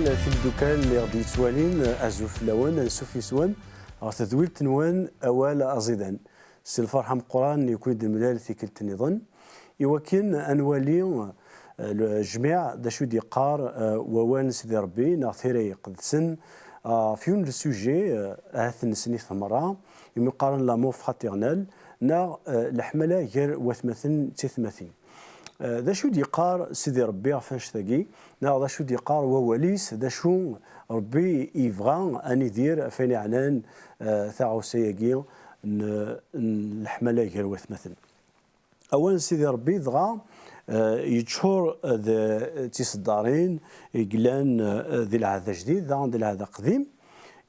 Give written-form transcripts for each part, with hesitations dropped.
الأول في الدكان اللي غادي يتوالين أزوف لون أنسوف يسوان غاث ذويل تنوان أوال أزيدان سي الفرحة مقران يكون الملال في كل النظام يوكن أنوالي الجميع داشو ديقار ووان سيدي ربي ناثيري قدسن فيون السوجي هاث نسني ثمرة يمقارن لا موف خاتيرنال نا الحملة غير وثمثن تثمثين ذا شو ديقار سيدي ربي عفاش ثاقي نا ذا شو ديقار ووليس ذا شو ربي يبغى أن يدير فين عنان ثاعو سياقي الحملة غير وثمثن أولا سيدي ربي ضغى يتشور تصدارين يقلان ذي العهد جديد ذا ذي العهد قديم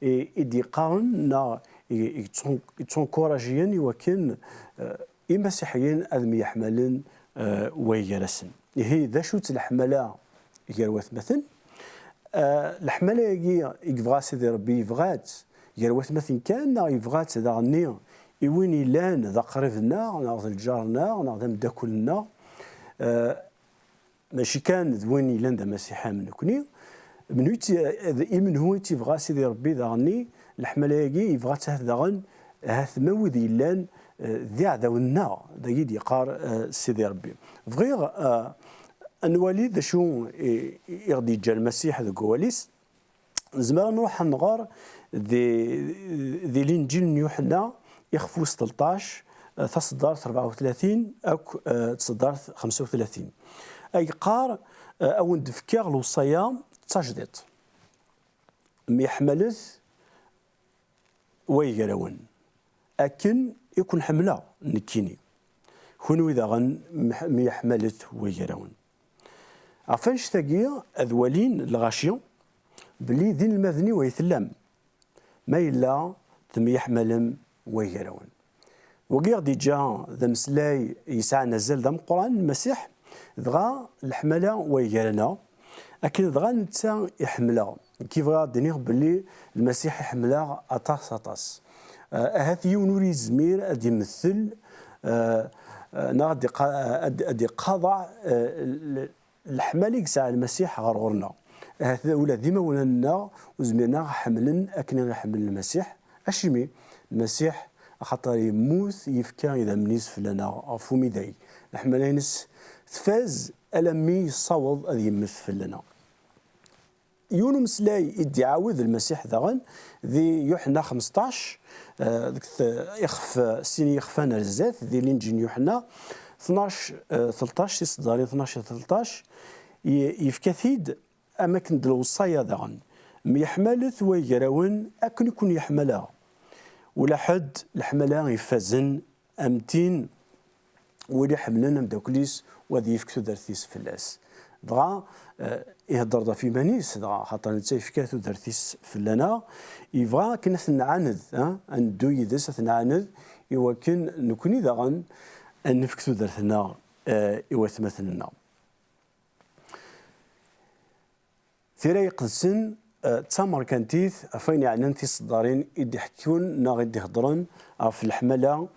يدي قارن نا يتون كوراجيا وكن مسيحيين أذم يحملن ويجلسن هي ذا شو الحملة غير وثمثن الحملة يبغى سيدي ربي يبغات غير وثمثن كان يبغات ذا غني وين لان ذا قريبنا ذا الجارنا ذا مداكلنا ماشي كان وين لان ذا مسيحا من كني من هو تيبغى سيدي ربي ذا غني الحملة يبغى ذا غن هاث موذي لان ذي عداونا ذا يدي قار سيدي ربي فغير أنوالي ذا شو يغدي جا المسيح ذا كواليس زمان نروح نغار ذي الإنجيل يوحنا يخفو 16 تصدر 34 أو تصدر 35 أي قار أو ندفكر الوصايا تجديد ميحملث ويقرون أكن يكون حملة نكيني كونوا إذا غن ميحملث ويقرون عفاش تاقيا أذوالين الغاشية بلي ذين المذني ويثلم ما إلا ثم يحملم ويقرون وقير ديجا ذا مسلاي يسعى نزل ذا القرآن المسيح ذغا الحملة ويقرنا لكن ذغا نتا يحملها كيف غادي بلي المسيح يحملها أطاس هذا يونوري زمير أدي يمثل أدي قضع الحمل يسعى المسيح غرورنا هذا ولا ديما ولنا وزميرنا حملن أكن يحمل المسيح أشمي المسيح خاطر يموت يفكى إذا منيس فلنا فمي داي الحملينس تفاز ألمي يصوض أذي يمثل لنا يونو مسلاي يدي عاود المسيح ذغن ذي يوحنا 15 يخف سيني يخفانا الزات ذي لينجين يوحنا 12 13 تصداري 12 13 يفكثيد أماكن الوصايا ذغن يحملث ويقراون أكن يكون يحملها ولا حد الحملة يفازن أمتين ولي حملنا مداكليس وذي يفكثو درثيس في الأس دغا يهضر في مانيس دغا خاطر نتا يفكثو درثيس في لنا يبغى كنا نعاند ندو يدس نعاند يوكن نكوني دغن أن نفكثو درثنا يوثمثلنا ثيرا يقدسن تامر كانتيث فين يعني في الصدارين يدي يحكون غادي يهضرن في الحمله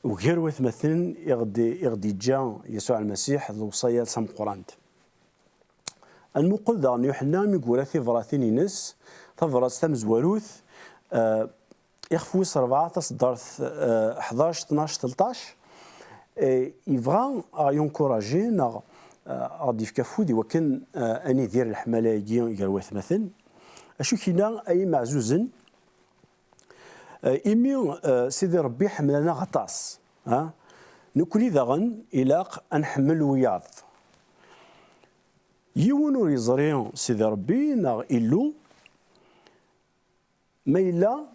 وغير وثمثل يغدي جا يسوع المسيح الوصايا سام القرآن المقول ذا يوحنا يقول في فراثين ينس تفرات تمز وروث يخفوس 4 تصدر 11 12 13 يبغى ينكوراجي نا غادي في كفودي وكان اني دير الحمله يجي وثمثل اشو كينا اي معزوزن إمي سيدي ربي حملنا غطاس نكوني ذاغن إلاق أنحمل وياض يونو يزريون سيدي ربي ناغ إلو ما إلا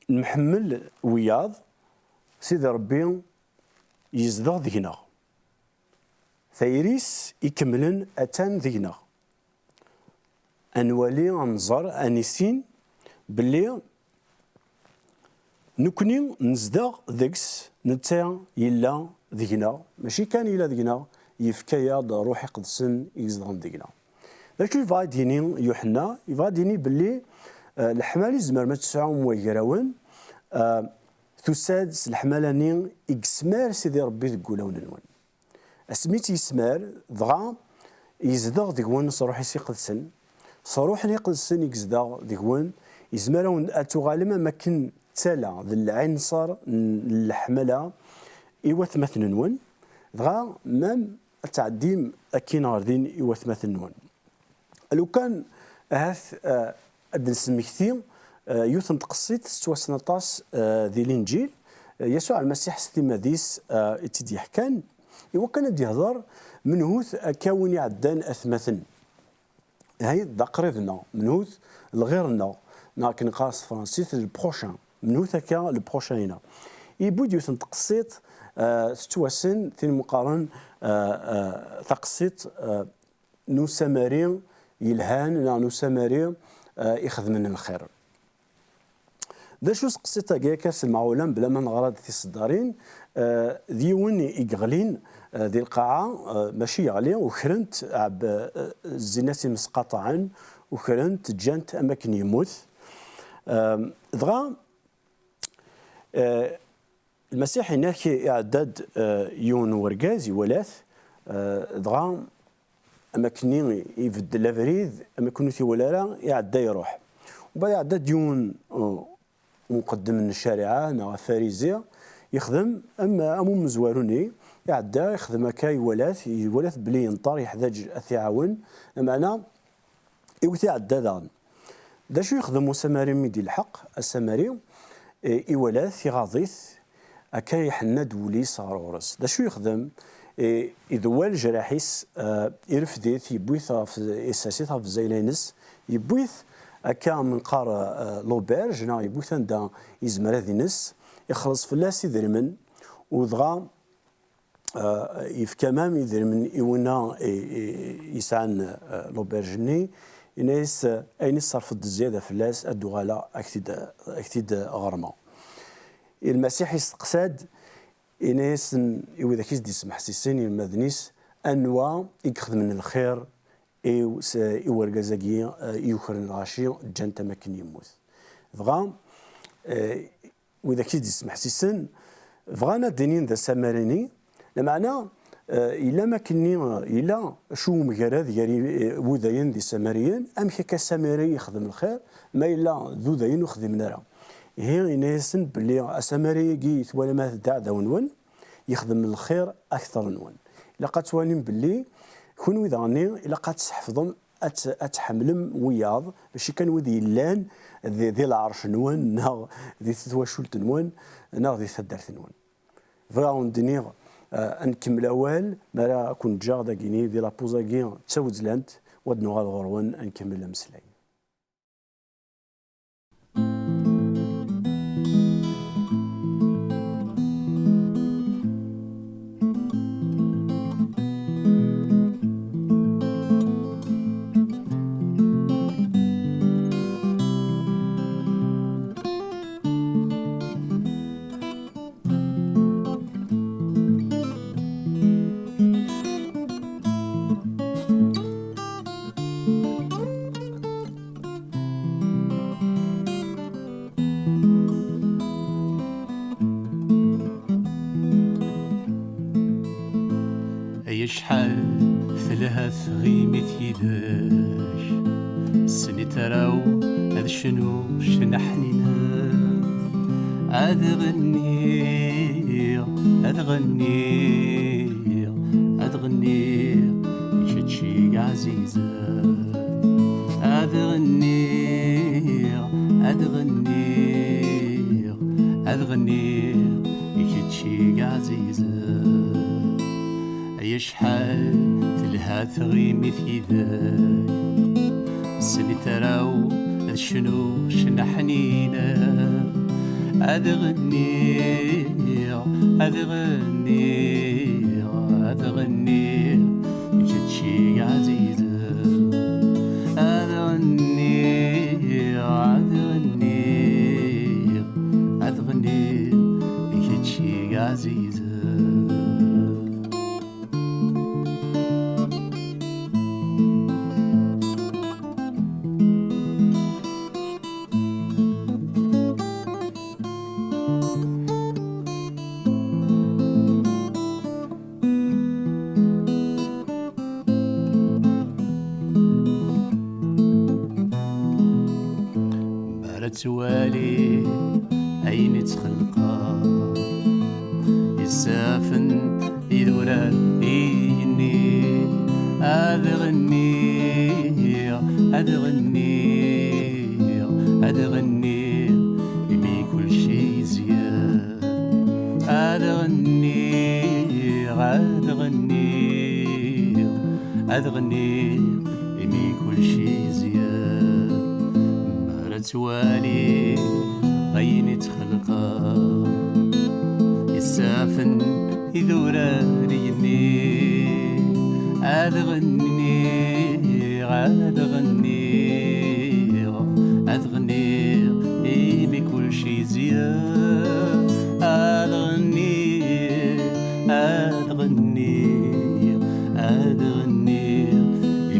نحمل وياض سيدي ربي يزدغ ذينا ثيريس يكملن أتان ذينا أنوالي أنظر أنيسين باللي نكوني نزدغ ذكس نتا يلا ذينا ماشي كان يلا ذينا يفكايا روحي قدسن يزدغن ذينا لكن يبغى ديني يوحنا يبغى ديني باللي الحمالي زمر ما تسعهم ويقراون تسادس الحمالاني إكسمار سيدي ربي تقولون نون اسميت يسمار ضغا يزدغ ديك ونص روحي سي قدسن صاروح نيقل السن يكزدا ديكوان يزمرون اتوغالما ما كن تالا ذي العنصر الحمله إيوات مثل نون دغا مام تعديم أكين غاردين إيوات مثل نون لو كان هاث نسمي كثير يوثن تقصيت ستواسنا طاس ذي الإنجيل يسوع المسيح ستيماديس اتدي حكان إوا كان يهضر من هوث أكاوني عدان أثمثن هاي دقريفنا من هوث الغيرنا لكن قاص فرنسيس البروشان من هوث هكا البروشان هنا يبود يوثن تقصيت ستواسن ثين مقارن تقصيت نو سماري يلهان نو سماري يخدمن الخير ذا شو قصيت كاع كاس المعولم بلا ما نغرد في الصدارين ديون يقغلين ذي القاعة ماشي يغلي وكرنت عب الزينات مسقطعا وكرنت جانت أماكن يموت دغا المسيح هناك إعداد يون ورقاز ولاث دغا أماكني يفد لافريد أماكنو ثي ولا يعدى يروح وبعد يعداد يون مقدم من الشارعة نا فاريزي يخدم أمو مزواروني يعدى يخدم هكا يولاث بلي ينطر يحتاج أثيعاون معنا يوثي عدى دا شو يخدمو سماري ميدي الحق السماري إيولاث يغاضيث هكا يحند ولي صار ورس دا شو يخدم يذوال جراحيس يرفديث يبويث في إساسيث في الزيلينس يبويث هكا من قار لوبيرج نا يبويث عندها يزمر هذي نس يخلص فلاس يدرمن ودغا يفكمام يدرمن يونا يسعن لوبيرجني يناس أين صرف الزيادة فلاس الدغالة أكتيد غرمة المسيح يستقصد إناس إذا كيس دي سمح سيسين المدنيس أنواع يخدم من الخير إيو رجازاكي يوخرن الغاشي جانتا ماكن يموت فغا وإذا كيس دي سمح سيسين فغانا دينين ذا سامريني لمعنى إلا ما كني إلا شو مجرد يعني وذاين دي سامريين أم كا سامري يخدم الخير ما إلا ذو ذاين يخدم نارا هي ناسن بلي اسامري جيت ولا ما تدع ذا يخدم الخير اكثر نون الا قد توانين بلي كون وذاني الا قد تحفظهم اتحملم وياض باش كان وذي لان ذي العرش نون نا ذي تتواشلت نون نا ذي ثدرت نون فراون دنيغ نكمل اوال ما كنت جا داكيني دي لابوزاكي تساوزلانت ودنو غالغرون نكمل المسلاي شحال ثلاث غيمة يداش سني تراو هذا شنو شنحنينا هذا غني هذا غني هذا غني يشتشي عزيزة هذا غني هذا غني هذا غني يشتشي عزيزة يشحال تلها ثغيمي في ذاك سني تراو شنو شنحنينا هذا غني هذا غني هذا غني جتشي عزيزة هذا غني هذا غني هذا غني جتشي عزيزة مرتوالي أين تخلقا يسافن يدوران إني أدغني أدغني يمي كل شي زياد أدغني يمي كل شي زياد مرتوالي غين تخلقا يسافن يدوراني أدغني بكل شي زياد أدغني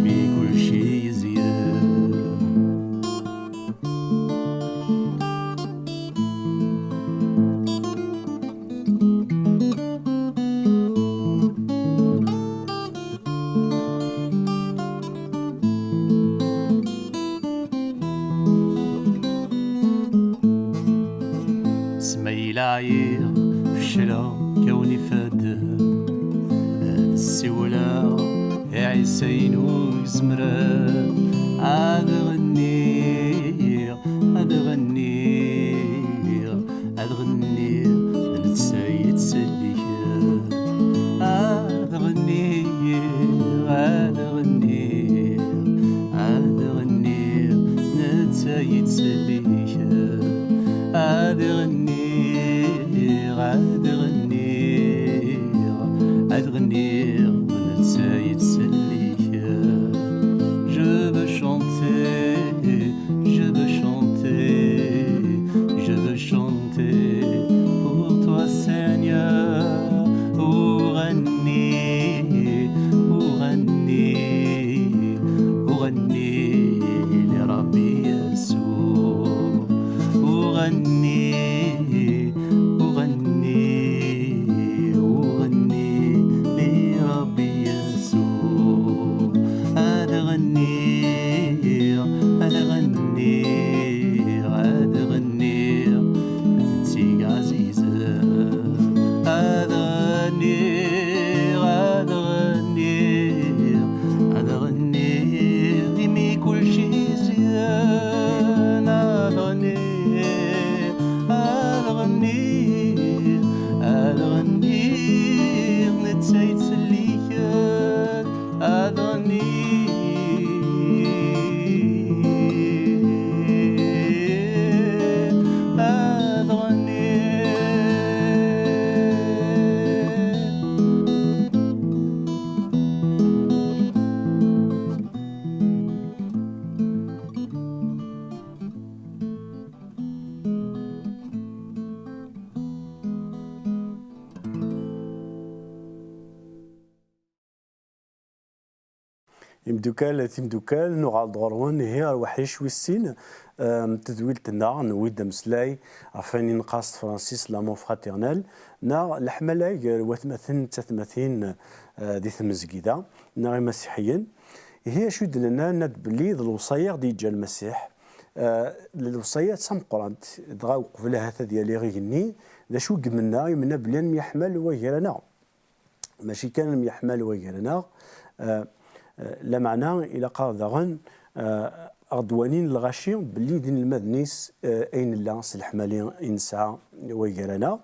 بكل شي زياد سميلاعير فشلا كوني فاد السولا عيسين وزمران أدغني نتسايد سليك أدغني نتسايد سليك أدغني ونتسايد سليك Je veux chanter, je veux chanter, je veux chanter pour toi Seigneur. أغني لربي يسوع أغني لربي يسوع أدغني أنتي عزيزة أدغني غمي كل شي زيان أدغني نتسايد سليك أدغني تمدوكال نوغال دغروان هي الوحيش ويسين تدويلتنا نويد مسلاي عفاني نقاص فرانسيس لامون فراتيرنال نا الحملاي وثمثن تثمثين دي ثمزقيدا نا مسيحيين هي شود لنا ند بلي الوصايا ديجا المسيح الوصايا تسم قران دغا وقفلها هذا ديالي غيني ذا شو قمنا يمنا بلان يحمل وغيرنا ماشي كان يحمل وغيرنا لا معنى إلى قاضغن أردوانين الغاشي باللي دين المدنيس أين الله سلحمالي إنسا ويقرنا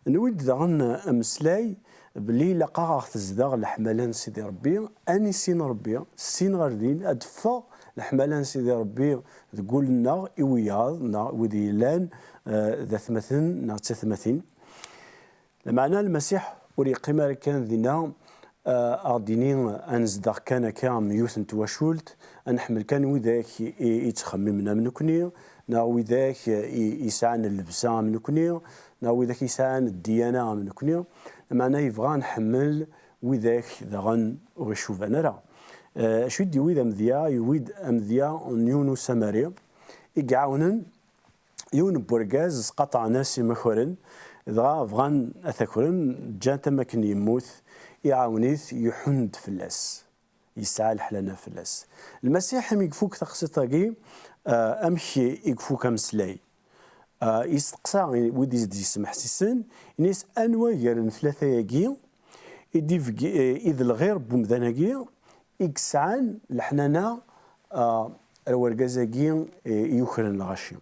نود ذغن أمسلاي باللي لقا تزدغ الحملان سيدي ربي أني سين ربي سين غردين أدفع الحملان سيدي ربي تقول لنا إوياض ودي لان ذا ثمثن نا تثمثين المعنى المسيح وري قيمة كان ذينا أردينين أنزدغ كان كام يوثن تواشولت أنحمل كان وذاك يتخممنا منكني نا وذاك يسعن اللبسة منكني نا وذاك يسعن الديانة منكني معناه يبغى نحمل وذاك ذغن وشوفنا راه شو يدي ويد أمذيا يويد أمذيا نيونو سماريا يقعونن يون بورغاز قطع ناس مخورن إذا فغان أثكرن جات مكن يموت يعاونيث يحند فلاس يسعى الحلنا فلاس المسيح يقفوك تقصيطاكي امشي يكفو كمسلاي يستقصى ودي يزيد يسمح سيسن نيس انواع ديال ثلاثه ياكي إذ الغير بومداناكي إكسعان لحنانا الورقازاكي يوخرن الغاشي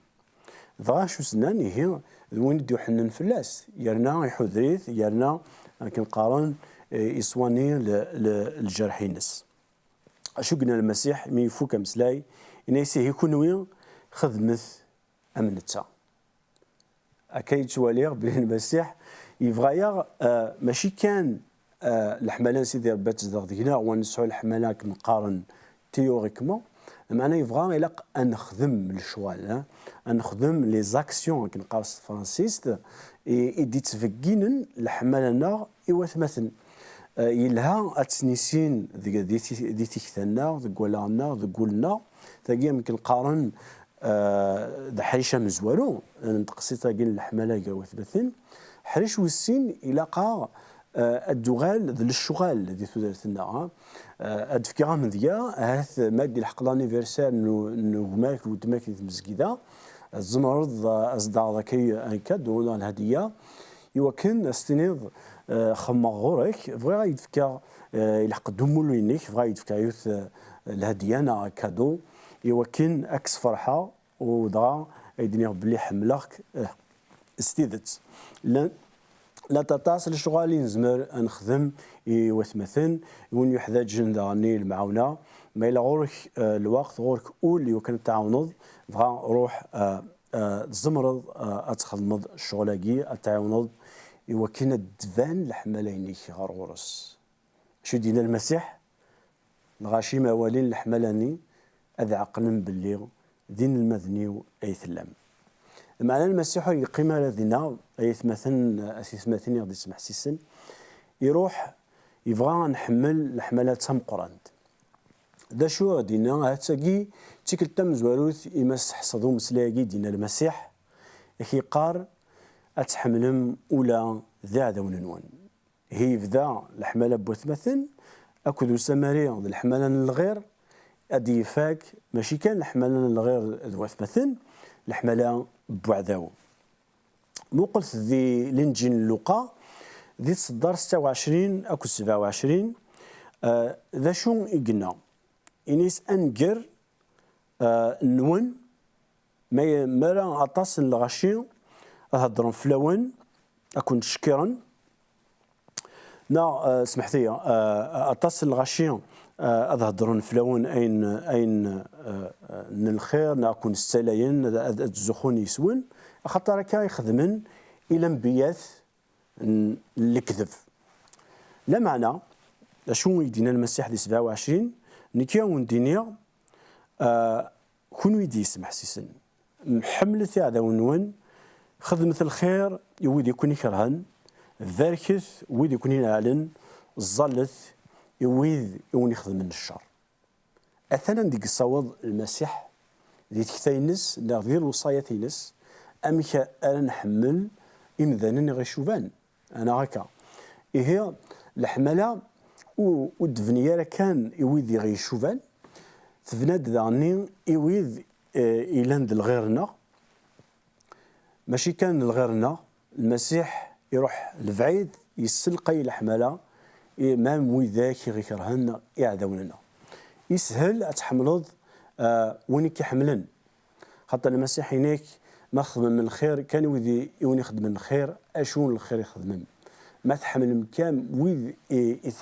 ضغا شو سنان هي وين ديو حنن فلاس يرنا يحذريث يرنا كنقارن يصواني للجرحينس اشو قلنا المسيح مي يفوك مسلاي ينايسي يكون وين خدمت امنتا اكاي تواليغ بين المسيح يبغى ماشي كان الحملان سيدي ربي تزدغ دينا ونسعوا الحملان كنقارن تيوريكمون معناه يبغى إلا نخدم الشوال نخدم لي زاكسيون كنقراو فرانسيست يدي تفكينن الحملنا يوثمثن يلها اتسنيسين دي تيكثنا دقولانا دقولنا تاقي يمكن قارن حريشه مزوالو نتقصي تاقي الحمله يوثمثن حريش والسين يلاقى الدغال ذل الشغال الذي تدرتنا ادفكرا من ذيا هاث مادي الحق لانيفرسير نوماك ودماك المسجده الزمرض اصدار ذكي انكاد ولا الهديه يوكن استنيض خما غورك بغا يدفكا يلحق دمولو ينيك بغا يدفكا يوث الهديه انا كادو يوكن اكس فرحه ودغا يدني بلي حملك استيدت لا تتصل الشغالين نزمر نخدم يوثمثن وين يحتاج داني المعاونه ما الا غورك الوقت غورك قول اللي كان تعاونض بغا روح تزمرض اتخدمض الشغلاكي التعاونض يوكن الدفان الحمليني غرغورس شو دينا المسيح الغاشي موالين الحملاني اذ عقل باللي دين المذني اي ثلام معنى المسيح يقيم الذين يثمثن يغدي يسمح سيسن يروح يبغى نحمل الحملات تم قران دا شو دينا هاتاكي تيكل تم زواروث يمسح صدو مسلاكي دينا المسيح يقار اتحملم اولا ذا وننون هي بدا الحمله بوثمثن اكو سماري الحمله الغير ادي فاك ماشي كان الحمله الغير ذوثمثن الحمله بوعداو مو قلت ذي لنجين لوقا ذي تصدر 26 اكو 27 ذا شو يقلنا انيس انقر نون ما راه عطاس الغشي هضرن فلاون اكون شكرا نا سمحتي عطاس الغشي هضرن فلاون اين الخير نكون السلاين الزخون يسون خاطر هكا يخدمن الى انبياث الكذب لا معنى شنو يدينا المسيح دي 27 نكيون دينيا كون يدي يسمح سيسن محملة هذا ونون خدمة الخير يود يكون يكرهن ذاركث ويد يكون يعلن الظلث يويد يكون يخدم من الشر اثنا ديك الصواب المسيح دي تكثينس غير وصايتينس امك انا نحمل امذانا غيشوفان انا هكا هي الحمله ودفنيا كان يويد غيشوفان تفناد ذاني يويد إيلاند الغيرنا ماشي كان الغيرنا المسيح يروح لبعيد يسلقي الحمله مام ويذاك يغيكرهن يعدوننا يسهل اتحملض وين كيحملن خاطر المسيح هناك ما خدم من الخير كان يودي يوني يخدم من الخير اشون الخير يخدم ما تحمل مكان ويد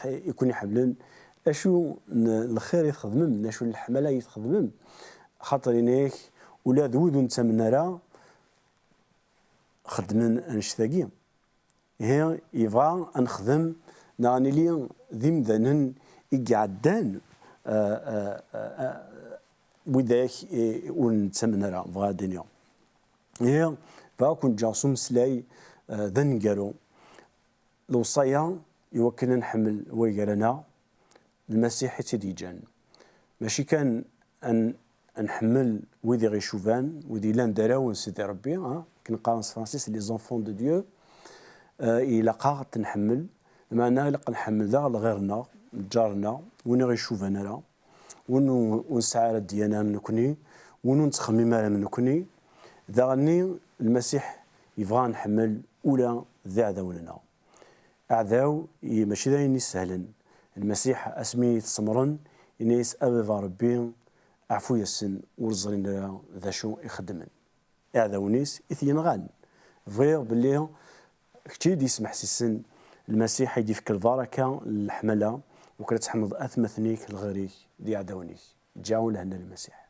يكون يحملن اشو الخير يخدم اشو الحمله يخدم خاطر هناك ولا ذود نتمنى راه خدمن انشتاقي هي يبغى نخدم ناني لي ذي مذنن يقعدان وذاك ونتمنى راه بغا الدنيا هي فاكون جاسوم سلاي ذنقرو الوصايا يوكلنا نحمل ويقرنا المسيح تيديجان ماشي كان ان نحمل ويدي غيشوفان ويدي لان دراون سيدي ربي كنقرا فرانسيس لي زونفون دو ديو الى قاعد نحمل معناها الا نحمل ذا لغيرنا جارنا وين غيشوفنا لا ونسعى ديالنا نكوني ونون تخمم على من كني ذا غني المسيح يبغى نحمل أولى ذي عداولنا أعداو ماشي داين سهلا المسيح أسمي تصمرن ينيس أبا ربي عفو يسن ورزرين ذا شو يخدمن أعداونيس إثينغان فغير باللي كتير يسمح سيسن المسيح يديفك البركة الحملة وكانت تحمض أثمثنيك الغريك دي عداونيك جاون لهنا المسيح